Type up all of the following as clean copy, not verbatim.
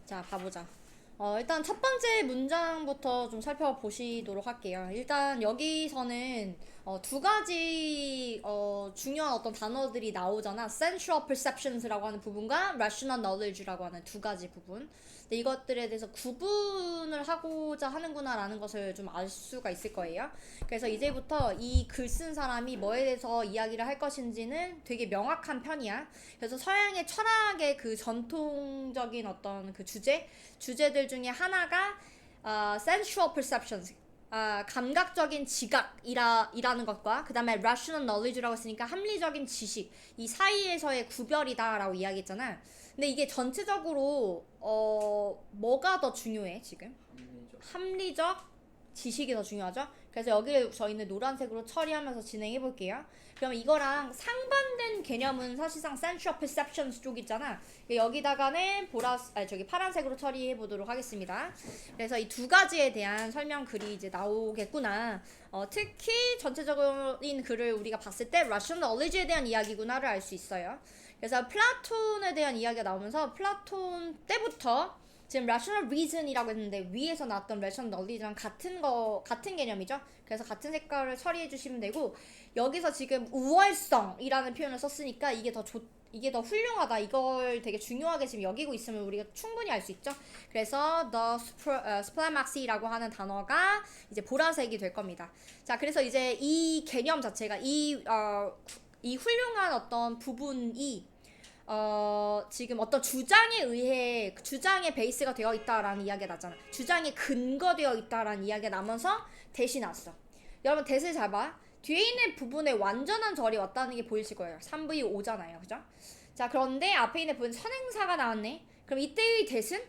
자, 봐보자. 일단 첫 번째 문장부터 좀 살펴보시도록 할게요. 일단 여기서는 두 가지 중요한 어떤 단어들이 나오잖아. Central Perceptions라고 하는 부분과 Rational Knowledge라고 하는 두 가지 부분. 근데 이것들에 대해서 구분을 하고자 하는구나라는 것을 좀 알 수가 있을 거예요. 그래서 이제부터 이 글 쓴 사람이 뭐에 대해서 이야기를 할 것인지는 되게 명확한 편이야. 그래서 서양의 철학의 그 전통적인 어떤 그 주제들 중에 하나가 sensual perceptions, 감각적인 지각이라는 것과 그 다음에 rational knowledge라고 했으니까 합리적인 지식 이 사이에서의 구별이다라고 이야기했잖아. 근데 이게 전체적으로 뭐가 더 중요해 지금? 합리적 지식이 더 중요하죠. 그래서 여기를 저희는 노란색으로 처리하면서 진행해 볼게요. 그러면 이거랑 상반된 개념은 사실상 sensual perceptions 쪽 있잖아. 여기다가는 파란색으로 처리해 보도록 하겠습니다. 그래서 이 두 가지에 대한 설명 글이 이제 나오겠구나. 특히 전체적인 글을 우리가 봤을 때 rational knowledge에 대한 이야기구나를 알 수 있어요. 그래서 플라톤에 대한 이야기가 나오면서 플라톤 때부터 지금 rational reason이라고 했는데 위에서 나왔던 rational knowledge랑 같은 개념이죠. 그래서 같은 색깔을 처리해 주시면 되고 여기서 지금 우월성이라는 표현을 썼으니까 이게 더 훌륭하다. 이걸 되게 중요하게 지금 여기고 있으면 우리가 충분히 알 수 있죠. 그래서 the supremacy라고 하는 단어가 이제 보라색이 될 겁니다. 자, 그래서 이제 이 개념 자체가 이 훌륭한 어떤 부분이 지금 어떤 주장에 의해 주장의 베이스가 되어 있다라는 이야기가 나잖아. 주장이 근거되어 있다라는 이야기가 나면서 대시 났어. 여러분 대시 잘 봐. 뒤에 있는 부분에 완전한 절이 왔다는 게 보이실 거예요. 3V 5잖아요. 그죠? 자, 그런데 앞에 있는 부분 선행사가 나왔네. 그럼 이때의 대신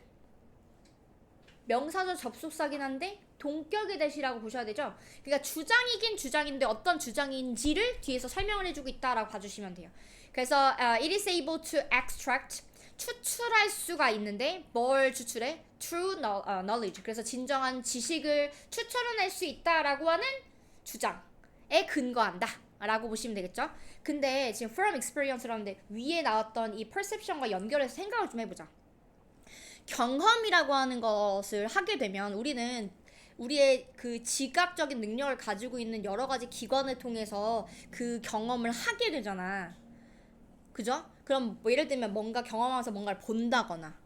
명사절 접속사긴 한데 동격의 대시라고 보셔야 되죠. 그러니까 주장이긴 주장인데 어떤 주장인지를 뒤에서 설명을 해주고 있다라고 봐주시면 돼요. 그래서 it is able to extract 추출할 수가 있는데 뭘 추출해? True knowledge. 그래서 진정한 지식을 추출해낼 수 있다라고 하는 주장에 근거한다. 라고 보시면 되겠죠. 근데 지금 from experience라는데 위에 나왔던 이 perception과 연결해서 생각을 좀 해보자. 경험이라고 하는 것을 하게 되면 우리는 우리의 그 지각적인 능력을 가지고 있는 여러 가지 기관을 통해서 그 경험을 하게 되잖아. 그죠? 그럼 뭐 예를 들면 뭔가 경험하면서 뭔가를 본다거나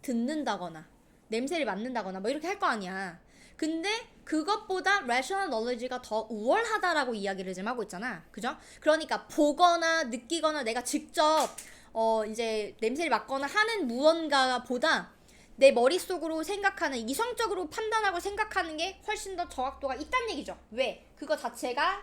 듣는다거나 냄새를 맡는다거나 뭐 이렇게 할 거 아니야. 근데 그것보다 rational knowledge가 더 우월하다라고 이야기를 지금 하고 있잖아. 그죠? 그러니까 보거나 느끼거나 내가 직접 이제 냄새를 맡거나 하는 무언가보다 내 머릿속으로 생각하는 이성적으로 판단하고 생각하는 게 훨씬 더 정확도가 있다는 얘기죠. 왜? 그거 자체가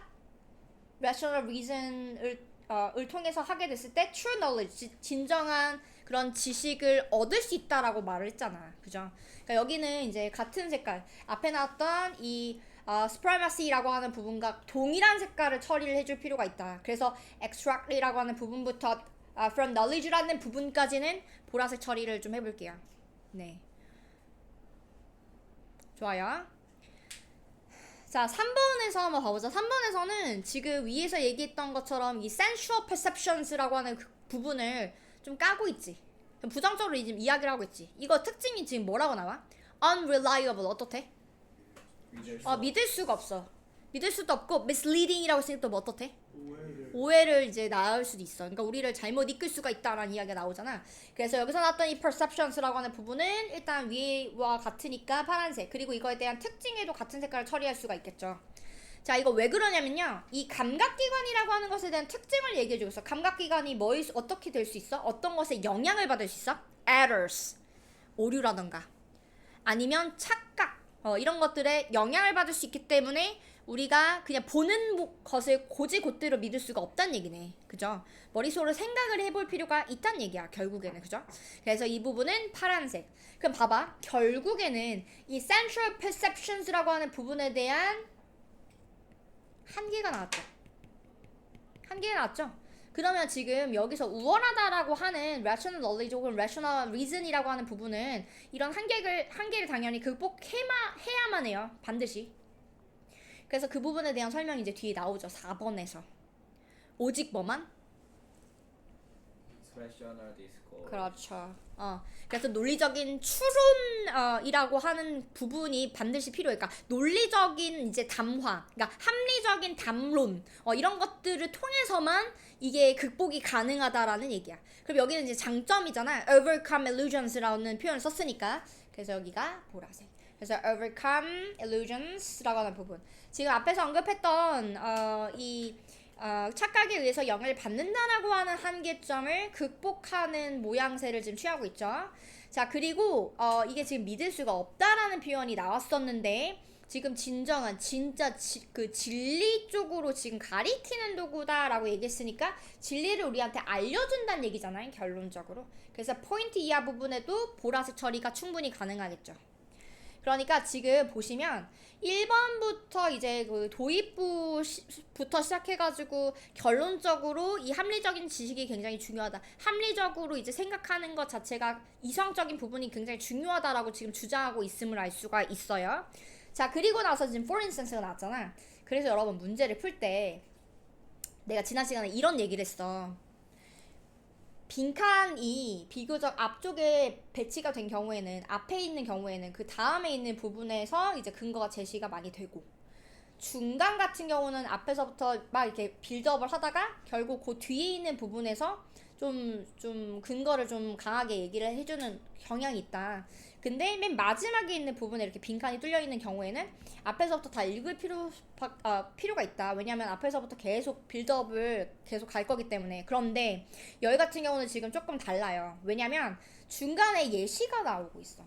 rational reason을 을 통해서 하게 됐을 때 true knowledge, 진정한 그런 지식을 얻을 수 있다라고 말을 했잖아. 그죠? 그러니까 여기는 이제 같은 색깔, 앞에 나왔던 이 supremacy라고 하는 부분과 동일한 색깔을 처리를 해줄 필요가 있다. 그래서 extract이라고 하는 부분부터 from knowledge라는 부분까지는 보라색 처리를 좀 해볼게요. 네. 좋아요. 자, 3번에서 한번 봐보자. 3번에서는 지금 위에서 얘기했던 것처럼 이 sensual perceptions라고 하는 그 부분을 좀 까고 있지. 부정적으로 지금 이야기를 하고 있지. 이거 특징이 지금 뭐라고 나와? unreliable 어떻대? 믿을 수가 없어. 믿을 수도 없고 misleading이라고 했으니까 또 뭐 어떻대? 오해를 이제 낳을 수도 있어. 그러니까 우리를 잘못 이끌 수가 있다라는 이야기가 나오잖아. 그래서 여기서 나왔던 이 perceptions라고 하는 부분은 일단 위와 같으니까 파란색. 그리고 이거에 대한 특징에도 같은 색깔을 처리할 수가 있겠죠. 자, 이거 왜 그러냐면요. 이 감각기관이라고 하는 것에 대한 특징을 얘기해주고 있어. 감각기관이 어떻게 될 수 있어? 어떤 것에 영향을 받을 수 있어? errors, 오류라던가 아니면 착각, 이런 것들에 영향을 받을 수 있기 때문에 우리가 그냥 보는 것을 고지곧대로 믿을 수가 없다는 얘기네. 그죠? 머릿속으로 생각을 해볼 필요가 있다는 얘기야. 결국에는. 그죠? 그래서 이 부분은 파란색. 그럼 봐봐. 결국에는 이 central perceptions라고 하는 부분에 대한 한계가 나왔죠. 한계가 나왔죠? 그러면 지금 여기서 우월하다라고 하는 rational knowledge 혹은 rational reason이라고 하는 부분은 이런 한계를 당연히 극복해야만 해요. 반드시. 그래서 그 부분에 대한 설명이 이제 뒤에 나오죠. 4번에서. 오직 뭐만? rational discourse. 그렇죠. 그래서 논리적인 추론이라고 하는 부분이 반드시 필요해. 그러니까 논리적인 이제 담화, 그러니까 합리적인 담론, 이런 것들을 통해서만 이게 극복이 가능하다라는 얘기야. 그럼 여기는 이제 장점이잖아. overcome illusions라는 표현을 썼으니까. 그래서 여기가 보라색. 그래서 overcome illusions라고 하는 부분. 지금 앞에서 언급했던 착각에 의해서 영향을 받는다라고 하는 한계점을 극복하는 모양새를 지금 취하고 있죠. 자, 그리고 이게 지금 믿을 수가 없다라는 표현이 나왔었는데 지금 진정한 진짜 그 진리 쪽으로 지금 가리키는 도구다라고 얘기했으니까 진리를 우리한테 알려준다는 얘기잖아요, 결론적으로. 그래서 포인트 이하 부분에도 보라색 처리가 충분히 가능하겠죠. 그러니까 지금 보시면 1번부터 이제 그 도입부부터 시작해가지고 결론적으로 이 합리적인 지식이 굉장히 중요하다. 합리적으로 이제 생각하는 것 자체가 이성적인 부분이 굉장히 중요하다라고 지금 주장하고 있음을 알 수가 있어요. 자, 그리고 나서 지금 for instance가 나왔잖아. 그래서 여러분 문제를 풀 때 내가 지난 시간에 이런 얘기를 했어. 빈칸이 비교적 앞쪽에 배치가 된 경우에는 앞에 있는 경우에는 그 다음에 있는 부분에서 이제 근거가 제시가 많이 되고 중간 같은 경우는 앞에서부터 막 이렇게 빌드업을 하다가 결국 그 뒤에 있는 부분에서 좀 근거를 좀 강하게 얘기를 해주는 경향이 있다. 근데 맨 마지막에 있는 부분에 이렇게 빈칸이 뚫려 있는 경우에는 앞에서부터 다 읽을 필요가 있다. 왜냐면 앞에서부터 계속 빌드업을 계속 갈 거기 때문에. 그런데 여기 같은 경우는 지금 조금 달라요. 왜냐면 중간에 예시가 나오고 있어.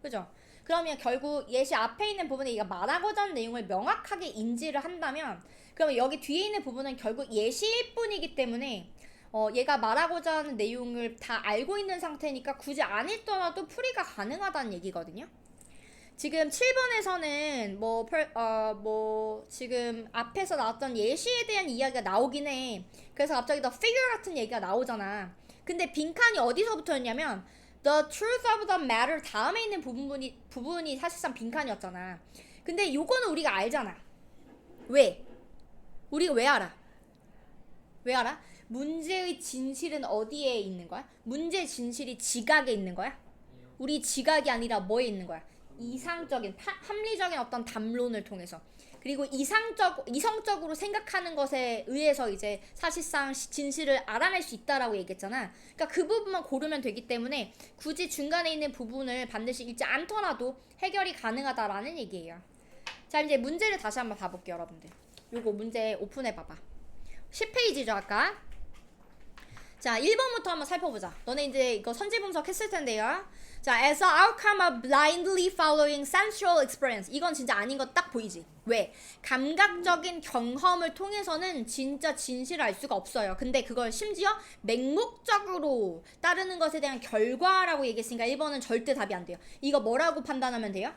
그죠? 그러면 결국 예시 앞에 있는 부분에 얘가 말하고자 하는 내용을 명확하게 인지를 한다면 그러면 여기 뒤에 있는 부분은 결국 예시일 뿐이기 때문에 얘가 말하고자 하는 내용을 다 알고 있는 상태니까 굳이 안 읽더라도 풀이가 가능하다는 얘기거든요. 지금 7번에서는 지금 앞에서 나왔던 예시에 대한 이야기가 나오긴 해. 그래서 갑자기 the figure 같은 얘기가 나오잖아. 근데 빈칸이 어디서부터였냐면 the truth of the matter 다음에 있는 부분이 사실상 빈칸이었잖아. 근데 요거는 우리가 알잖아. 왜? 우리가 왜 알아? 왜 알아? 문제의 진실은 어디에 있는 거야? 문제의 진실이 지각에 있는 거야? 우리 지각이 아니라 뭐에 있는 거야? 이상적인, 합리적인 어떤 담론을 통해서. 그리고 이성적으로 생각하는 것에 의해서 이제 사실상 진실을 알아낼 수 있다라고 얘기했잖아. 그러니까 그 부분만 고르면 되기 때문에 굳이 중간에 있는 부분을 반드시 읽지 않더라도 해결이 가능하다라는 얘기예요. 자, 이제 문제를 다시 한번 봐볼게요, 여러분들. 요거 문제 오픈해봐봐. 10페이지죠, 아까. 자, 1번부터 한번 살펴보자. 너네 이제 이거 선지 분석했을 텐데요. 자, as a outcome of blindly following sensual experience. 이건 진짜 아닌 거 딱 보이지? 왜? 감각적인 경험을 통해서는 진짜 진실을 알 수가 없어요. 근데 그걸 심지어 맹목적으로 따르는 것에 대한 결과라고 얘기했으니까 1번은 절대 답이 안 돼요. 이거 뭐라고 판단하면 돼요?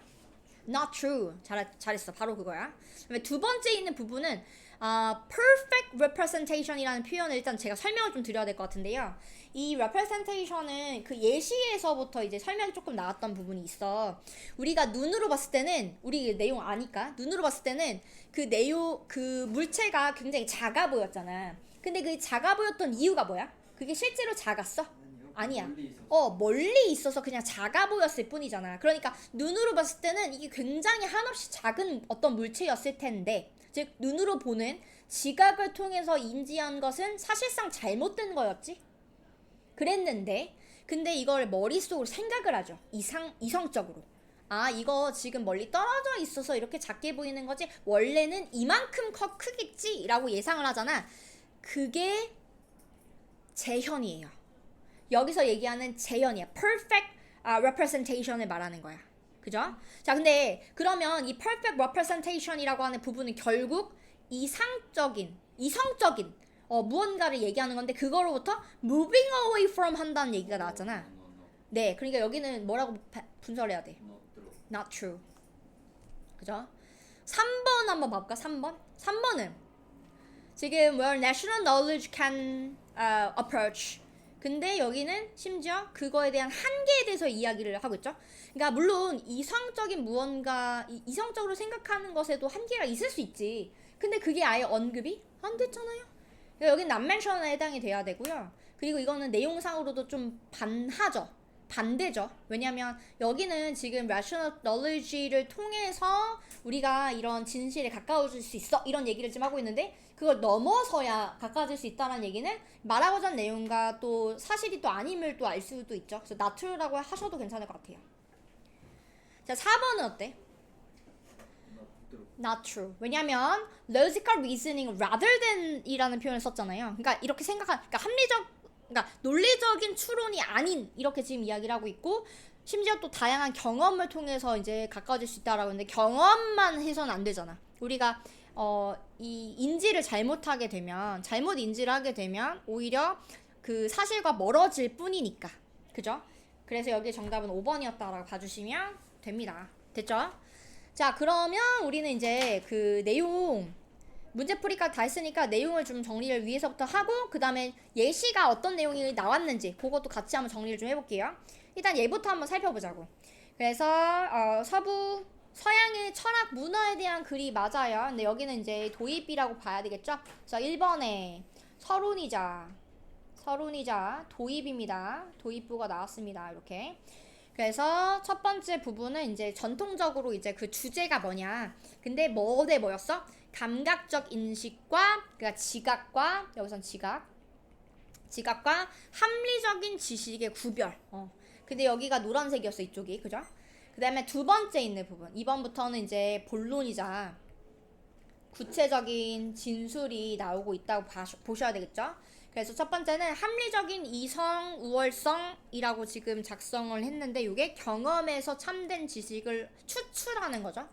Not true. 잘했어. 바로 그거야. 그다음에 두 번째 있는 부분은 perfect representation이라는 표현을 일단 제가 설명을 좀 드려야 될 것 같은데요. 이 representation은 그 예시에서부터 이제 설명이 조금 나왔던 부분이 있어. 우리가 눈으로 봤을 때는 우리 내용 아니까 눈으로 봤을 때는 그 물체가 굉장히 작아 보였잖아. 근데 그 작아 보였던 이유가 뭐야? 그게 실제로 작았어? 아니야. 멀리 있어서 그냥 작아 보였을 뿐이잖아. 그러니까 눈으로 봤을 때는 이게 굉장히 한없이 작은 어떤 물체였을 텐데, 즉 눈으로 보는 지각을 통해서 인지한 것은 사실상 잘못된 거였지. 그랬는데 근데 이걸 머릿속으로 생각을 하죠. 이성적으로. 이거 지금 멀리 떨어져 있어서 이렇게 작게 보이는 거지. 원래는 이만큼 크겠지라고 예상을 하잖아. 그게 재현이에요. 여기서 얘기하는 재현이야. perfect representation을 말하는 거야. 그죠? 자, 근데 그러면 이 perfect representation이라고 하는 부분은 결국 이성적인 무언가를 얘기하는 건데 그거로부터 moving away from 한다는 얘기가 나왔잖아. 네, 그러니까 여기는 뭐라고 분석해야 돼? Not true. 그죠? 3번 한번 봐볼까? 3번은 지금 where national knowledge can approach. 근데 여기는 심지어 그거에 대한 한계에 대해서 이야기를 하고 있죠. 그러니까 물론 이성적으로 생각하는 것에도 한계가 있을 수 있지. 근데 그게 아예 언급이 안 됐잖아요. 그러니까 여긴 난멘션에 해당이 돼야 되고요. 그리고 이거는 내용상으로도 좀 반대죠. 왜냐면 여기는 지금 rational knowledge를 통해서 우리가 이런 진실에 가까워질 수 있어 이런 얘기를 지금 하고 있는데 그걸 넘어서야 가까워질 수 있다는 얘기는 말하고자 하는 내용과 또 사실이 또 아님을 또 알 수도 있죠. 그래서 not true라고 하셔도 괜찮을 것 같아요. 자, 4번은 어때? Not true. 왜냐면 logical reasoning rather than 이라는 표현을 썼잖아요. 그러니까 이렇게 그러니까 그러니까 논리적인 추론이 아닌 이렇게 지금 이야기를 하고 있고 심지어 또 다양한 경험을 통해서 이제 가까워질 수 있다라고 했는데 경험만 해서는 안 되잖아. 우리가 이 인지를 잘못 인지를 하게 되면 오히려 그 사실과 멀어질 뿐이니까. 그죠? 그래서 여기 정답은 5번이었다라고 봐주시면 됩니다. 됐죠? 자, 그러면 우리는 이제 그 내용 문제풀이까지 다 했으니까 내용을 좀 정리를 위해서부터 하고 그 다음에 예시가 어떤 내용이 나왔는지 그것도 같이 한번 정리를 좀 해볼게요. 일단 얘부터 한번 살펴보자고. 그래서 서양의 철학 문화에 대한 글이 맞아요. 근데 여기는 이제 도입이라고 봐야 되겠죠. 자, 1번에 서론이자 도입입니다. 도입부가 나왔습니다. 이렇게. 그래서 첫 번째 부분은 이제 전통적으로 이제 그 주제가 뭐냐. 근데 뭐 대 뭐였어? 감각적 인식과 그러니까 지각과 여기선 지각과 합리적인 지식의 구별. 근데 여기가 노란색이었어 이쪽이 그죠? 그 다음에 두 번째 있는 부분 2번부터는 이제 본론이자 구체적인 진술이 나오고 있다고 보셔야 되겠죠? 그래서 첫 번째는 합리적인 이성 우월성이라고 지금 작성을 했는데 이게 경험에서 참된 지식을 추출하는 거죠.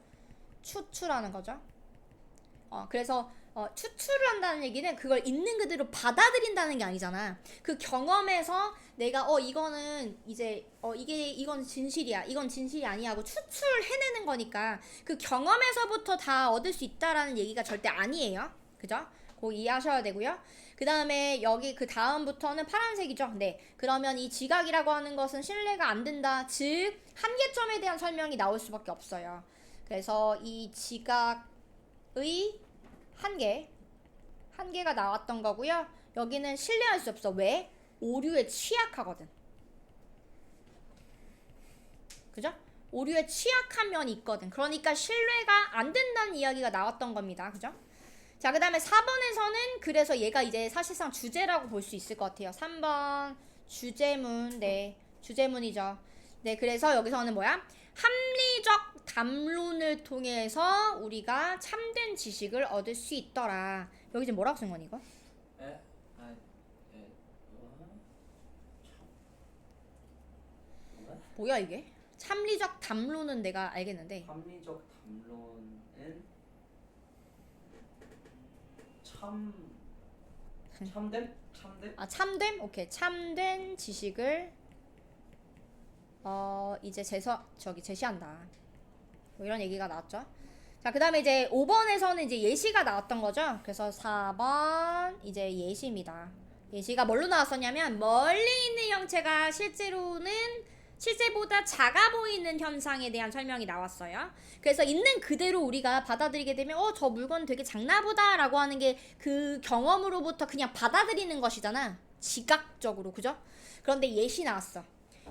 그래서 추출을 한다는 얘기는 그걸 있는 그대로 받아들인다는 게 아니잖아. 그 경험에서 내가 이거는 이제 이건 진실이야. 이건 진실이 아니야 하고 추출해내는 거니까 그 경험에서부터 다 얻을 수 있다라는 얘기가 절대 아니에요. 그죠? 그거 이해하셔야 되고요. 그 다음에 여기 그 다음부터는 파란색이죠. 네. 그러면 이 지각이라고 하는 것은 신뢰가 안 된다. 즉 한계점에 대한 설명이 나올 수밖에 없어요. 그래서 이 지각의 한계가 나왔던 거고요. 여기는 신뢰할 수 없어. 왜? 오류에 취약하거든. 그죠? 오류에 취약한 면이 있거든. 그러니까 신뢰가 안 된다는 이야기가 나왔던 겁니다. 그죠? 자, 그 다음에 4번에서는 그래서 얘가 이제 사실상 주제라고 볼 수 있을 것 같아요. 3번 주제문. 네, 주제문이죠. 네, 그래서 여기서는 뭐야? 합리적 담론을 통해서 우리가 참된 지식을 얻을 수 있더라. 여기 이제 뭐라고 쓴 거니 이거? 뭐야 이게? 합리적 담론은 내가 알겠는데. 합리적 담론은 참됨? 참됨? 오케이. 참된 지식을 이제 제시한다. 뭐 이런 얘기가 나왔죠. 자, 그 다음에 이제 5번에서는 이제 예시가 나왔던 거죠. 그래서 4번 이제 예시입니다. 예시가 뭘로 나왔었냐면 멀리 있는 형체가 실제보다 작아 보이는 현상에 대한 설명이 나왔어요. 그래서 있는 그대로 우리가 받아들이게 되면 저 물건 되게 작나 보다 라고 하는 게 그 경험으로부터 그냥 받아들이는 것이잖아. 지각적으로. 그죠? 그런데 예시 나왔어.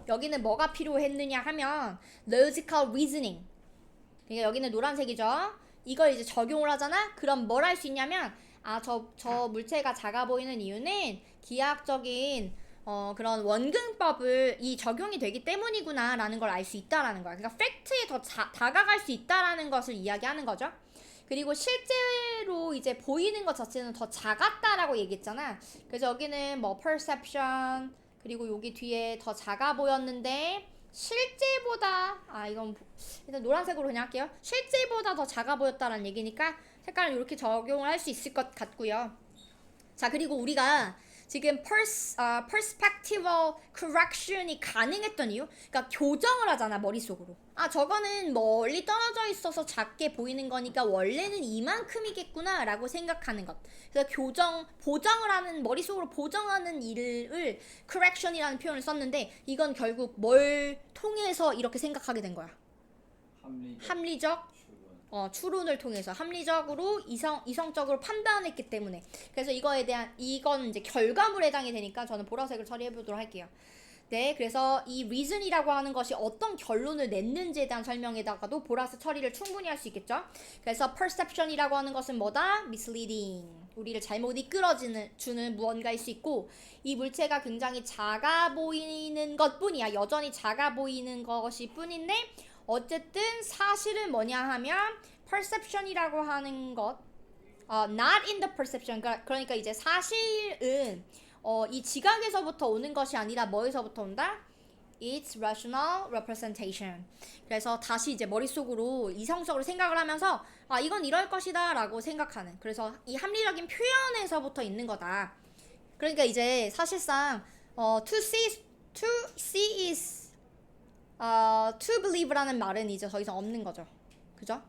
여기는 뭐가 필요했느냐 하면 logical reasoning. 그러니까 여기는 노란색이죠. 이걸 이제 적용을 하잖아. 그럼 뭘 할 수 있냐면 저 물체가 작아 보이는 이유는 기하학적인 그런 원근법을 적용이 되기 때문이구나 라는 걸 알 수 있다라는 거야. 그러니까 팩트에 더 다가갈 수 있다라는 것을 이야기하는 거죠. 그리고 실제로 이제 보이는 것 자체는 더 작았다라고 얘기했잖아. 그래서 여기는 뭐 perception 그리고 여기 뒤에 더 작아 보였는데 실제보다 이건 일단 노란색으로 그냥 할게요. 실제보다 더 작아 보였다라는 얘기니까 색깔을 이렇게 적용을 할 수 있을 것 같고요. 자, 그리고 우리가 지금 perspectival correction이 가능했던 이유? 그러니까 교정을 하잖아, 머릿속으로. 저거는 멀리 떨어져 있어서 작게 보이는 거니까 원래는 이만큼이겠구나 라고 생각하는 것. 그래서 보정을 하는, 머릿속으로 보정하는 일을 correction이라는 표현을 썼는데 이건 결국 뭘 통해서 이렇게 생각하게 된 거야? 합리적 추론을 통해서 합리적으로 이성적으로 판단했기 때문에. 그래서 이건 이제 결과물에 해당이 되니까 저는 보라색을 처리해 보도록 할게요. 네, 그래서 이 reason이라고 하는 것이 어떤 결론을 냈는지에 대한 설명에다가도 보라색 처리를 충분히 할 수 있겠죠. 그래서 perception이라고 하는 것은 뭐다? misleading. 우리를 잘못 주는 무언가일 수 있고, 이 물체가 굉장히 작아 보이는 것뿐이야. 여전히 작아 보이는 것이 뿐인데, 어쨌든 사실은 뭐냐 하면 perception이라고 하는 것, not in the perception. 그러니까 이제 사실은 이 지각에서부터 오는 것이 아니라 뭐에서부터 온다? It's rational representation. 그래서 다시 이제 머릿속으로 이성적으로 생각을 하면서 이건 이럴 것이다 라고 생각하는, 그래서 이 합리적인 표현에서부터 있는 거다. 그러니까 이제 사실상 to see is to believe라는 말은 이제 더 이상 없는 거죠. 그죠?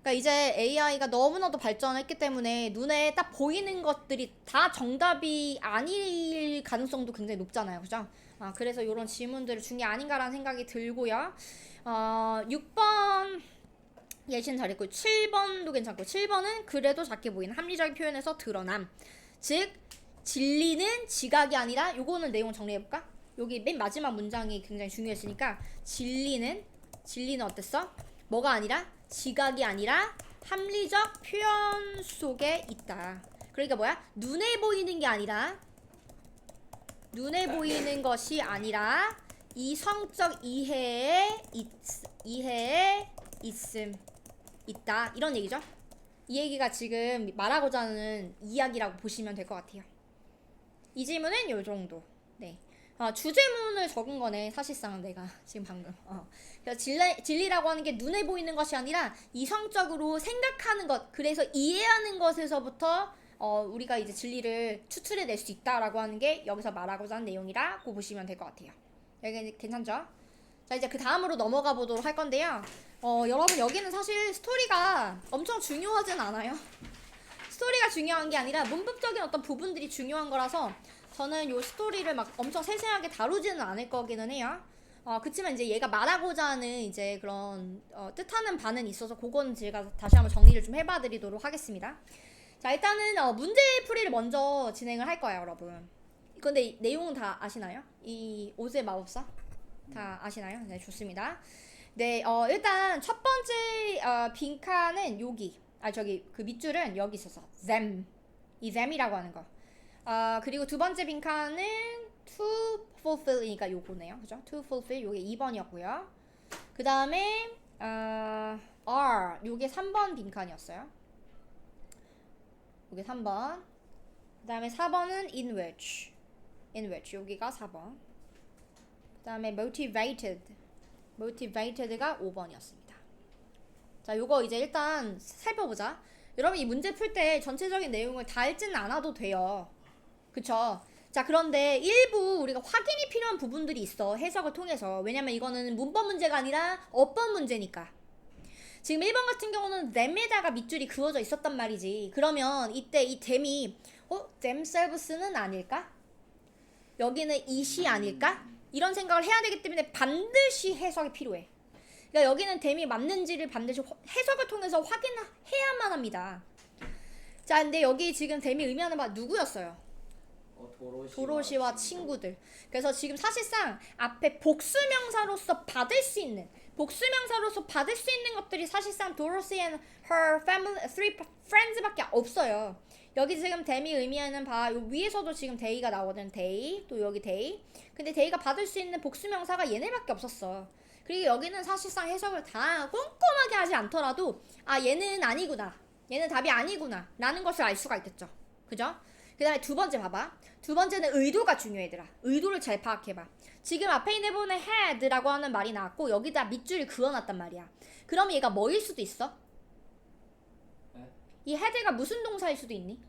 그러니까 이제 AI가 너무나도 발전했기 때문에 눈에 딱 보이는 것들이 다 정답이 아닐 가능성도 굉장히 높잖아요. 그죠? 그래서 이런 질문들을 준 게 아닌가라는 생각이 들고요. 6번 예시는 잘했고 7번도 괜찮고, 7번은 그래도 작게 보이는 합리적인 표현에서 드러남. 즉 진리는 지각이 아니라, 요거는 내용 정리해볼까? 여기 맨 마지막 문장이 굉장히 중요했으니까, 진리는 어땠어? 뭐가 아니라? 지각이 아니라 합리적 표현 속에 있다. 그러니까 뭐야? 눈에 보이는 것이 아니라 이성적 이해에 있다. 이런 얘기죠. 이 얘기가 지금 말하고자 하는 이야기라고 보시면 될 것 같아요. 이 질문은 요 정도. 네. 주제문을 적은 거네, 사실상 내가 지금 방금. 그래서 진리라고 하는 게 눈에 보이는 것이 아니라 이성적으로 생각하는 것, 그래서 이해하는 것에서부터 우리가 이제 진리를 추출해낼 수 있다라고 하는 게 여기서 말하고자 하는 내용이라고 보시면 될 것 같아요. 여기 괜찮죠? 자, 이제 그 다음으로 넘어가 보도록 할 건데요. 여러분, 여기는 사실 스토리가 엄청 중요하진 않아요. 스토리가 중요한 게 아니라 문법적인 어떤 부분들이 중요한 거라서 저는 요 스토리를 막 엄청 세세하게 다루지는 않을 거기는 해요. 그치만 이제 얘가 말하고자 하는 이제 그런 뜻하는 바는 있어서 그건 제가 다시 한번 정리를 좀 해봐 드리도록 하겠습니다. 자, 일단은 문제풀이를 먼저 진행을 할 거예요, 여러분. 근데 내용은 다 아시나요? 이 오즈의 마법사? 다 아시나요? 네, 좋습니다. 네, 일단 첫 번째 빈칸은 여기, 그 밑줄은 여기 있어서 them, 이 them이라고 하는 거. 그리고 두 번째 빈칸은 to fulfill이니까 요거네요. 그죠? to fulfill, 요게 2번이었고요. 그 다음에 are, 요게 3번 빈칸이었어요. 요게 3번. 그 다음에 4번은 in which, 여기가 4번. 그 다음에 motivated가 5번이었습니다. 자, 요거 이제 일단 살펴보자. 여러분, 이 문제 풀 때 전체적인 내용을 다 읽지는 않아도 돼요. 그쵸? 자, 그런데 일부 우리가 확인이 필요한 부분들이 있어, 해석을 통해서. 왜냐면 이거는 문법 문제가 아니라 어법 문제니까. 지금 1번 같은 경우는 them에다가 밑줄이 그어져 있었단 말이지. 그러면 이때 이 them이 themselves는 아닐까? 여기는 it이 아닐까? 이런 생각을 해야 되기 때문에 반드시 해석이 필요해. 그러니까 여기는 them이 맞는지를 반드시 해석을 통해서 확인해야만 합니다. 자, 근데 여기 지금 them이 의미하는 바 누구였어요? 도로시와 친구들. 그래서 지금 사실상 앞에 복수명사로서 받을 수 있는 것들이 사실상 Dorothy and her family, three friends밖에 없어요. 여기 지금 them이 의미하는 바, 요 위에서도 지금 they가 나오거든. they, 또 여기 they. 근데 they가 받을 수 있는 복수명사가 얘네밖에 없었어. 그리고 여기는 사실상 해석을 다 꼼꼼하게 하지 않더라도 얘는 아니구나, 얘는 답이 아니구나 라는 것을 알 수가 있겠죠. 그죠? 그 다음에 두 번째 봐봐. 두 번째는 의도가 중요해, 얘들아. 의도를 잘 파악해봐. 지금 앞에 있는 부분에 had라고 하는 말이 나왔고 여기다 밑줄을 그어놨단 말이야. 그럼 얘가 뭐일 수도 있어? 이 had가 무슨 동사일 수도 있니?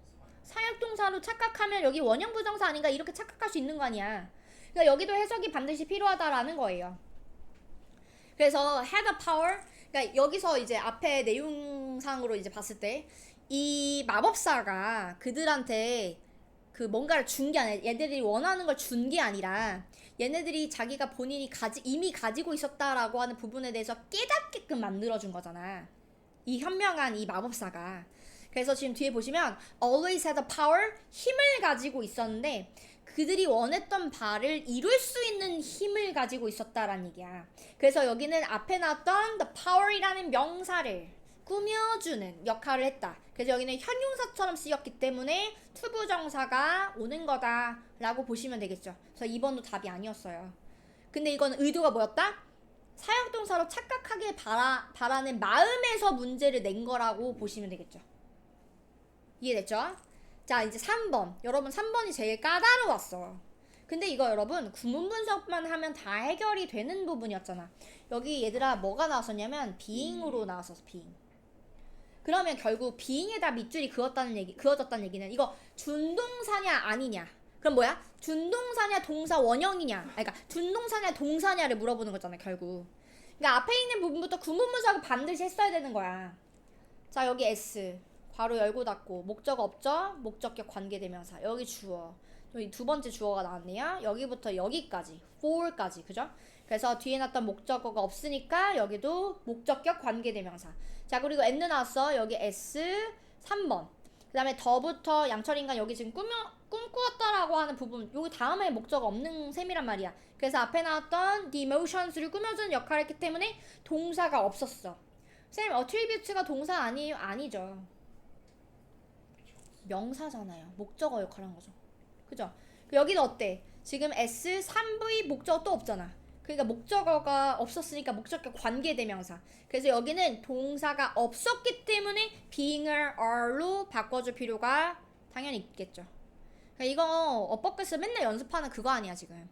사역동사로 착각하면 여기 원형부정사 아닌가, 이렇게 착각할 수 있는 거 아니야. 그러니까 여기도 해석이 반드시 필요하다라는 거예요. 그래서 had a power, 그러니까 여기서 이제 앞에 내용상으로 이제 봤을 때 이 마법사가 그들한테 그 뭔가를 준 게 아니라, 얘네들이 원하는 걸 준 게 아니라 얘네들이 자기가 본인이 이미 가지고 있었다라고 하는 부분에 대해서 깨닫게끔 만들어준 거잖아. 이 현명한 이 마법사가. 그래서 지금 뒤에 보시면 always had the power, 힘을 가지고 있었는데 그들이 원했던 바를 이룰 수 있는 힘을 가지고 있었다라는 얘기야. 그래서 여기는 앞에 나왔던 the power이라는 명사를 꾸며주는 역할을 했다. 그래서 여기는 현용사처럼 쓰였기 때문에 투부정사가 오는 거다라고 보시면 되겠죠. 그래서 2번도 답이 아니었어요. 근데 이건 의도가 뭐였다? 사역동사로 착각하길 바라는 마음에서 문제를 낸 거라고 보시면 되겠죠. 이해됐죠? 자, 이제 3번. 여러분 3번이 제일 까다로웠어. 근데 이거 여러분 구문 분석만 하면 다 해결이 되는 부분이었잖아. 여기 얘들아 뭐가 나왔었냐면 being으로 나왔었어. being. 그러면 결국 being에다 밑줄이 그어졌다는 얘기는 이거 준동사냐 아니냐. 그럼 뭐야? 준동사냐 동사 원형이냐. 그러니까 준동사냐 동사냐를 물어보는 거잖아 결국. 그러니까 앞에 있는 부분부터 구문 분석을 반드시 했어야 되는 거야. 자, 여기 S 괄호 열고 닫고 목적 없죠? 목적격 관계대명사. 여기 주어. 여기 두 번째 주어가 나왔네요. 여기부터 여기까지 for까지. 그죠? 그래서 뒤에 놨던 목적어가 없으니까 여기도 목적격 관계대명사. 자, 그리고 N 나왔어. 여기 S 3번. 그 다음에 더부터 양철인간 여기 지금 꿈꾸었다라고 하는 부분. 여기 다음에 목적어 없는 셈이란 말이야. 그래서 앞에 나왔던 the emotions를 꾸며주는 역할을 했기 때문에 동사가 없었어. 쌤, attribute가 동사 아니에요? 아니죠. 명사잖아요. 목적어 역할을 한 거죠. 그죠? 여기는 어때? 지금 S, 3V 목적어 또 없잖아. 그러니까 목적어가 없었으니까 목적격 관계대명사. 그래서 여기는 동사가 없었기 때문에 being을 are로 바꿔줄 필요가 당연히 있겠죠. 그러니까 이거 어버크스 맨날 연습하는 그거 아니야 지금.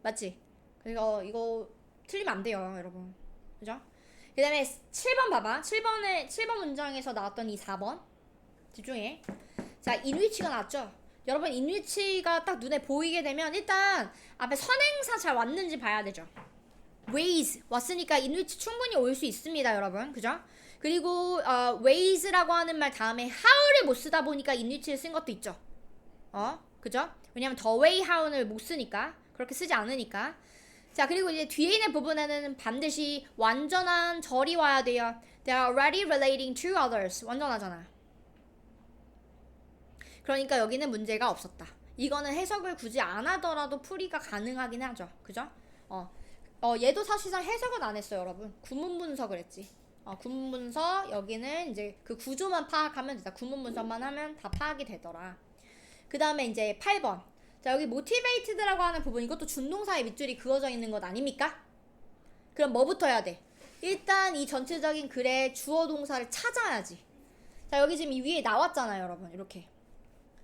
맞지? 이거 틀리면 안 돼요 여러분. 그죠? 그 다음에 7번 봐봐. 7번 문장에서 나왔던 이 4번 집중해. 자, 인위치가 나왔죠? 여러분 인위치가 딱 눈에 보이게 되면 일단 앞에 선행사 잘 왔는지 봐야 되죠. ways 왔으니까 인위치 충분히 올 수 있습니다 여러분. 그죠? 그리고 ways라고 하는 말 다음에 how를 못 쓰다 보니까 인위치를 쓴 것도 있죠. 그죠? 왜냐면 the way how를 못 쓰니까. 그렇게 쓰지 않으니까. 자, 그리고 이제 뒤에 있는 부분에는 반드시 완전한 절이 와야 돼요. They are already relating to others. 완전하잖아. 그러니까 여기는 문제가 없었다. 이거는 해석을 굳이 안 하더라도 풀이가 가능하긴 하죠. 그죠? 얘도 사실상 해석은 안 했어요, 여러분. 구문 분석을 했지. 구문 분석, 여기는 이제 그 구조만 파악하면 되다. 구문 분석만 하면 다 파악이 되더라. 그 다음에 이제 8번. 자, 여기 motivated라고 하는 부분, 이것도 준동사의 밑줄이 그어져 있는 것 아닙니까? 그럼 뭐부터 해야 돼? 일단 이 전체적인 글의 주어 동사를 찾아야지. 자, 여기 지금 이 위에 나왔잖아요, 여러분. 이렇게.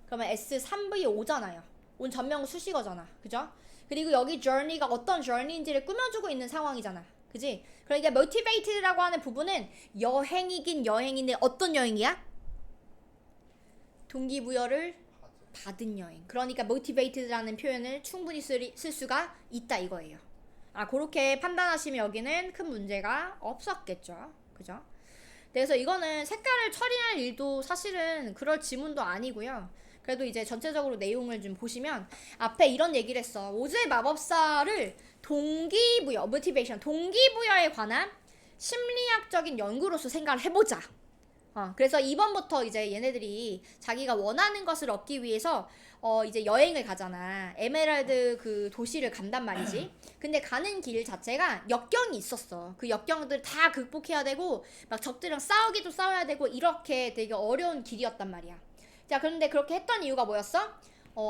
그러면 S 3V 오잖아요. 온 전명 수식어잖아. 그죠? 그리고 여기 journey가 어떤 journey인지를 꾸며주고 있는 상황이잖아. 그지? 그러니까 motivated라고 하는 부분은 여행이긴 여행인데 어떤 여행이야? 동기부여를 받은 여행. 그러니까 motivated라는 표현을 충분히 쓸 수가 있다 이거예요. 그렇게 판단하시면 여기는 큰 문제가 없었겠죠. 그죠? 그래서 이거는 색깔을 처리할 일도 사실은 그럴 지문도 아니고요. 그래도 이제 전체적으로 내용을 좀 보시면 앞에 이런 얘기를 했어. 오즈의 마법사를 동기부여, motivation, 동기부여에 관한 심리학적인 연구로서 생각을 해보자. 그래서 2번부터 이제 얘네들이 자기가 원하는 것을 얻기 위해서 이제 여행을 가잖아. 에메랄드 그 도시를 간단 말이지. 근데 가는 길 자체가 역경이 있었어. 그 역경들 다 극복해야 되고 막 적들이랑 싸우기도 싸워야 되고 이렇게 되게 어려운 길이었단 말이야. 자, 그런데 그렇게 했던 이유가 뭐였어?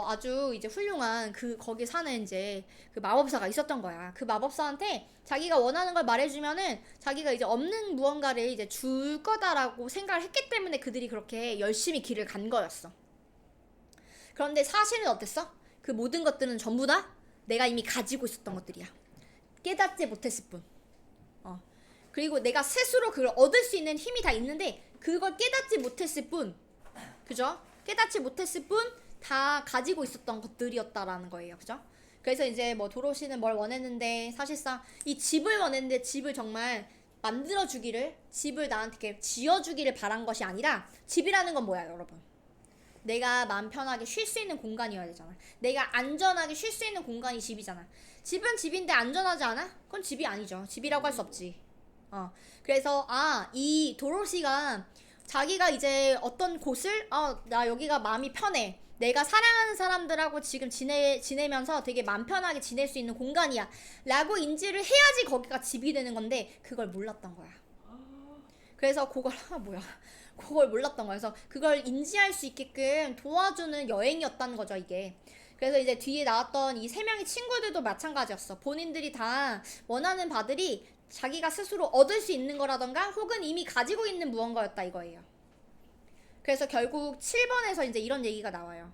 아주 이제 훌륭한 거기 사는 이제 그 마법사가 있었던 거야. 그 마법사한테 자기가 원하는 걸 말해주면은 자기가 이제 없는 무언가를 이제 줄 거다라고 생각을 했기 때문에 그들이 그렇게 열심히 길을 간 거였어. 그런데 사실은 어땠어? 그 모든 것들은 전부 다 내가 이미 가지고 있었던 것들이야. 깨닫지 못했을 뿐. 그리고 내가 스스로 그걸 얻을 수 있는 힘이 다 있는데 그걸 깨닫지 못했을 뿐. 그죠? 깨닫지 못했을 뿐 다 가지고 있었던 것들이었다라는 거예요. 그죠? 그래서 이제 뭐 도로시는 뭘 원했는데 사실상 이 집을 원했는데 집을 정말 만들어주기를, 집을 나한테 이렇게 지어주기를 바란 것이 아니라 집이라는 건 뭐야 여러분? 내가 마음 편하게 쉴 수 있는 공간이어야 되잖아. 내가 안전하게 쉴 수 있는 공간이 집이잖아. 집은 집인데 안전하지 않아? 그건 집이 아니죠. 집이라고 할 수 없지. 그래서 이 도로시가 자기가 이제 어떤 곳을 나 여기가 마음이 편해. 내가 사랑하는 사람들하고 지금 지내면서 되게 맘 편하게 지낼 수 있는 공간이야. 라고 인지를 해야지 거기가 집이 되는 건데 그걸 몰랐던 거야. 그래서 그걸 몰랐던 거야. 그래서 그걸 인지할 수 있게끔 도와주는 여행이었다는 거죠, 이게. 그래서 이제 뒤에 나왔던 이 세 명의 친구들도 마찬가지였어. 본인들이 다 원하는 바들이 자기가 스스로 얻을 수 있는 거라던가 혹은 이미 가지고 있는 무언가였다 이거예요. 그래서 결국 7번에서 이제 이런 얘기가 나와요.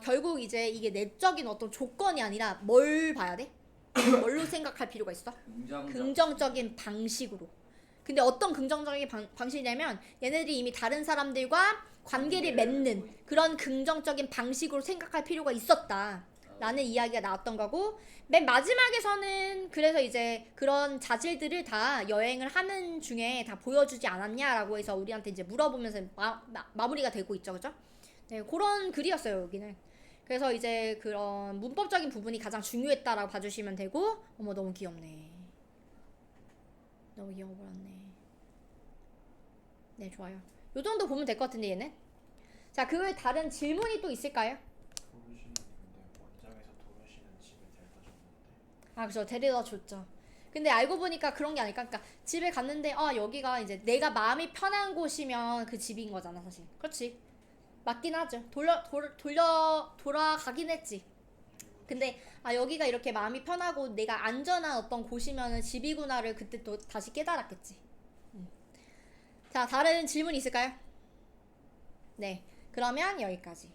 결국 이제 이게 내적인 어떤 조건이 아니라 뭘 봐야 돼? 뭘로 생각할 필요가 있어? 긍정적인 방식으로. 근데 어떤 긍정적인 방식이냐면 얘네들이 이미 다른 사람들과 관계를 맺는 그런 긍정적인 방식으로 생각할 필요가 있었다 라는 이야기가 나왔던 거고, 맨 마지막에서는 그래서 이제 그런 자질들을 다 여행을 하는 중에 다 보여주지 않았냐라고 해서 우리한테 이제 물어보면서 마무리가 되고 있죠, 그죠? 네, 그런 글이었어요 여기는. 그래서 이제 그런 문법적인 부분이 가장 중요했다라고 봐주시면 되고, 어머 너무 귀엽네. 너무 귀여워버렸네. 네, 좋아요. 요 정도 보면 될 것 같은데 얘는. 자, 그 외에 다른 질문이 또 있을까요? 도로시는 근데 원장에서 도로시는 집에 데려다 줬는데 그죠. 데려다 줬죠. 근데 알고 보니까 그런 게 아닐까. 그러니까 집에 갔는데 여기가 이제 내가 마음이 편한 곳이면 그 집인 거잖아, 사실. 그렇지. 맞긴 하죠. 돌아가긴 했지. 근데 여기가 이렇게 마음이 편하고 내가 안전한 어떤 곳이면은 집이구나를 그때 또 다시 깨달았겠지. 자, 다른 질문 있을까요? 네. 그러면 여기까지.